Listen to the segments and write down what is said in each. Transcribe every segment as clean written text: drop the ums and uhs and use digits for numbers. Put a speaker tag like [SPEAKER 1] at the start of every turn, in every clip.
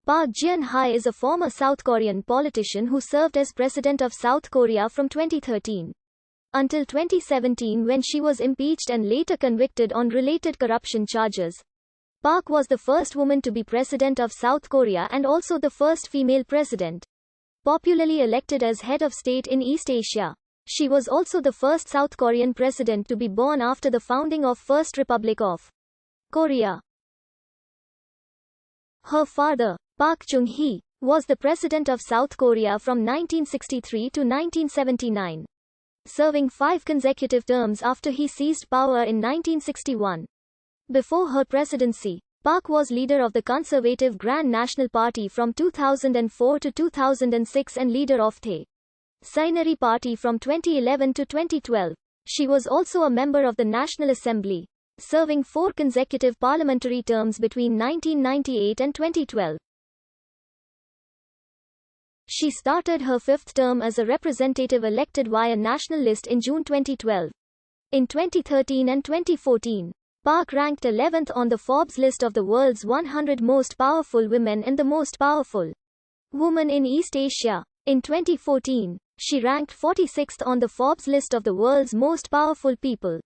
[SPEAKER 1] Park Geun-hye is a former South Korean politician who served as president of South Korea from 2013 until 2017 when she was impeached and later convicted on related corruption charges. Park was the first woman to be president of South Korea and also the first female president, popularly elected as head of state in East Asia. She was also the first South Korean president to be born after the founding of First Republic of Korea. Her father, Park Chung-hee, was the president of South Korea from 1963 to 1979, serving 5 consecutive terms after he seized power in 1961. Before her presidency, Park was leader of the conservative Grand National Party from 2004 to 2006 and leader of the Saenuri Party from 2011 to 2012. She was also a member of the National Assembly, serving 4 consecutive parliamentary terms between 1998 and 2012. She started her 5th term as a representative elected via national list in June 2012. In 2013 and 2014, Park ranked 11th on the Forbes list of the world's 100 most powerful women and the most powerful woman in East Asia. In 2014, she ranked 46th on the Forbes list of the world's most powerful people,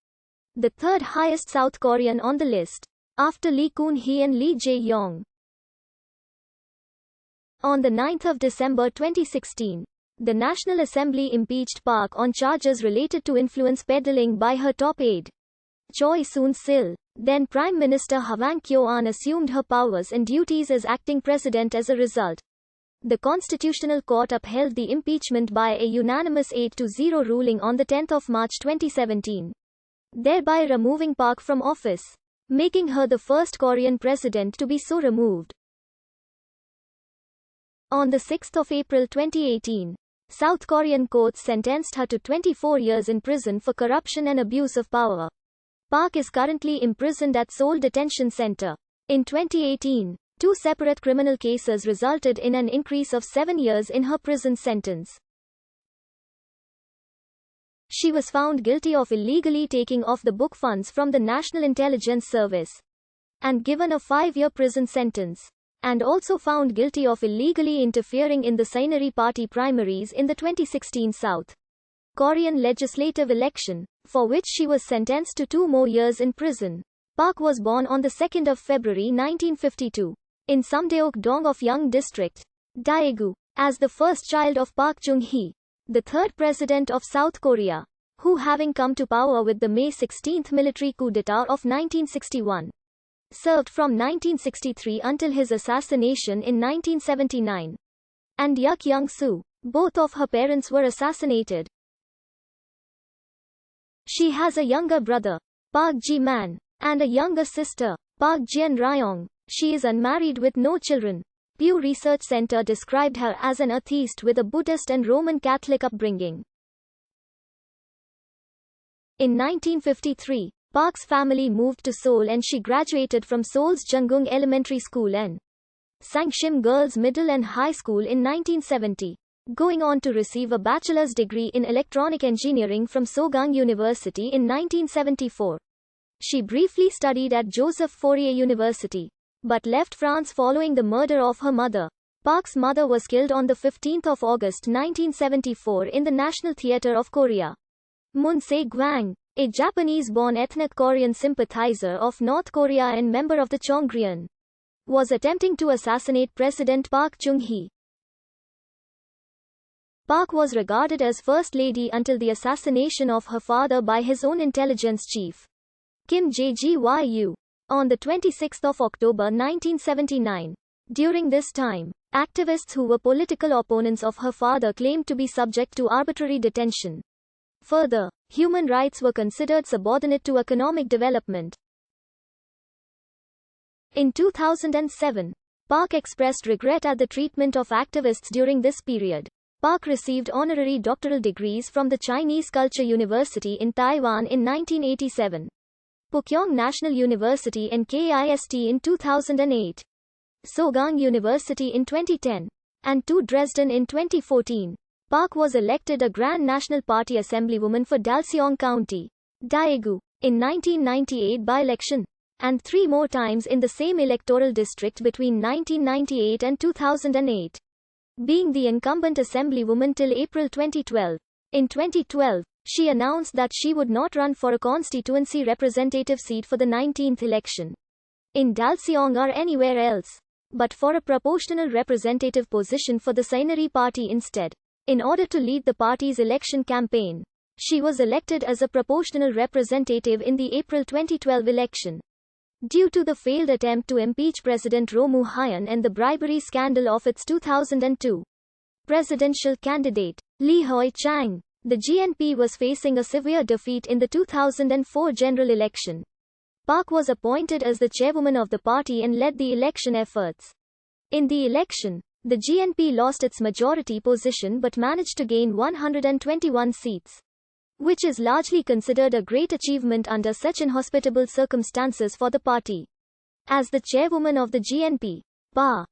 [SPEAKER 1] the 3rd highest South Korean on the list, after Lee Kun-hee and Lee Jae-yong. On the 9th of December 2016, the National Assembly impeached Park on charges related to influence peddling by her top aide, Choi Soon-sil. Then Prime Minister Hwang Kyo-ahn assumed her powers and duties as acting president as a result. The Constitutional Court upheld the impeachment by a unanimous 8-0 ruling on the 10th of March 2017, thereby removing Park from office, making her the first Korean president to be so removed. On the 6th of April 2018, South Korean courts sentenced her to 24 years in prison for corruption and abuse of power. Park is currently imprisoned at Seoul Detention Center. In 2018, 2 separate criminal cases resulted in an increase of 7 years in her prison sentence. She was found guilty of illegally taking off-the-book funds from the National Intelligence Service and given a 5-year prison sentence, and also found guilty of illegally interfering in the Saenuri Party primaries in the 2016 South Korean legislative election, for which she was sentenced to 2 more years in prison. Park was born on the 2nd of February 1952 in Samdaeok-dong of Yeong District, Daegu, as the first child of Park Chung-hee, the 3rd president of South Korea, who, having come to power with the May 16 military coup d'état of 1961, served from 1963 until his assassination in 1979. And Yuk Young-soo, both of her parents were assassinated. She has a younger brother, Park Ji-man, and a younger sister, Park Jeon-ryong. She is unmarried with no children. Pew Research Center described her as an atheist with a Buddhist and Roman Catholic upbringing. In 1953, Park's family moved to Seoul and she graduated from Seoul's Junggung Elementary School and Sangshim Girls Middle and High School in 1970, going on to receive a bachelor's degree in electronic engineering from Sogang University in 1974. She briefly studied at Joseph Fourier University, but left France following the murder of her mother. Park's mother was killed on 15 August 1974 in the National Theatre of Korea. Moon Se-gwang, a Japanese-born ethnic Korean sympathizer of North Korea and member of the Chongryun, was attempting to assassinate President Park Chung-hee. Park was regarded as First Lady until the assassination of her father by his own intelligence chief, Kim Jae-gyu, on 26 October 1979. During this time, activists who were political opponents of her father claimed to be subject to arbitrary detention. Further, human rights were considered subordinate to economic development. In 2007, Park expressed regret at the treatment of activists during this period. Park received honorary doctoral degrees from the Chinese Culture University in Taiwan in 1987, Pukyong National University and KIST in 2008, Sogang University in 2010, and TU Dresden in 2014. Park was elected a Grand National Party Assemblywoman for Dalseong County, Daegu, in 1998 by-election. and 3 more times in the same electoral district between 1998 and 2008, being the incumbent assemblywoman till April 2012. In 2012, she announced that she would not run for a constituency representative seat for the 19th election in Dalseong or anywhere else, but for a proportional representative position for the Sainari party instead. In order to lead the party's election campaign, she was elected as a proportional representative in the April 2012 election. Due to the failed attempt to impeach President Roh Moo-hyun and the bribery scandal of its 2002 presidential candidate, Lee Hoi-chang, the GNP was facing a severe defeat in the 2004 general election. Park was appointed as the chairwoman of the party and led the election efforts. In the election, the GNP lost its majority position but managed to gain 121 seats, which is largely considered a great achievement under such inhospitable circumstances for the party. As the chairwoman of the GNP, Pa